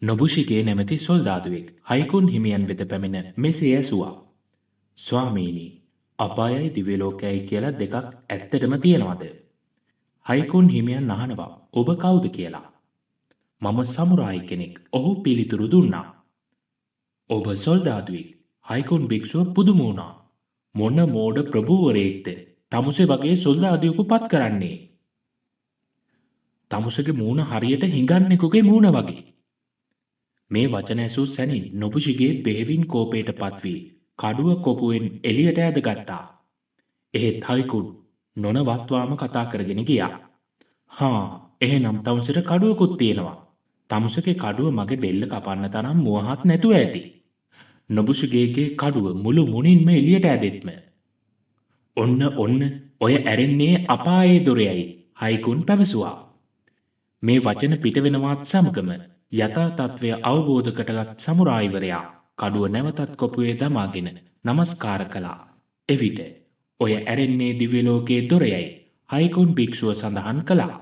නොබුෂිගේ නැමැති සොල්දාදුවෙක් හයිකුන් හිමියන් වෙත පැමිණ මෙසේ ඇසුවා. ස්වාමීනි, අපායයි දිව්‍යලෝකයයි කියලා දෙකක් ඇත්තටම තියෙනවද? හයිකුන් හිමියන් අහනවා ඔබ කවුද කියලා. මම සමුරායි කෙනෙක්. ඔහු පිළිතුරු දුන්නා. ඔබ සොල්දාදුවෙක්. හයිකුන් භික්ෂුව පුදුම වුණා. මොන මෝඩ ප්‍රභූවරයෙක්ද තමුසේ වගේ සොල්දාදුවෙකු පත් කරන්නේ? තමුසගේ මූණ හරියට හිඟන්නෙකුගේ මූණ වගේ. මේ වචන ඇසූ සැනින් නොබුෂිගේ බෙහෙවින් කෝපයට පත්වී කඩුව කොපුවෙන් එළියට ඇදගත්තා. එහෙත් හයිකුන් නොනවත්වාම කතා කරගෙන ගියා. හා එහෙනම් තමුසට කඩුවකුත් තියෙනවා. තමුසගේ කඩුව මගේ බෙල්ල කපන්න තරම් මුවහත් නැතුව ඇති. නොබුෂිගේගේ කඩුව මුළු මුණින්ම එළියට ඇදෙත්ම. ඔන්න ඔය ඇරෙන්නේ අපායේ දොරයයි හයිකුන් පැවසුවා. මේ වචන පිටවෙනවත් සමගම යථා තත්ත්වය අවබෝධ කරගත් සමුරායිවරයා කඩුව නැවතත් කොපුවේ දමාගෙන නමස්කාර කළා. එවිට ඔය ඇරෙන්නේ දිව්‍ය ලෝකයේ දොරයයි හයිකුන් භික්ෂුව සඳහන් කළා.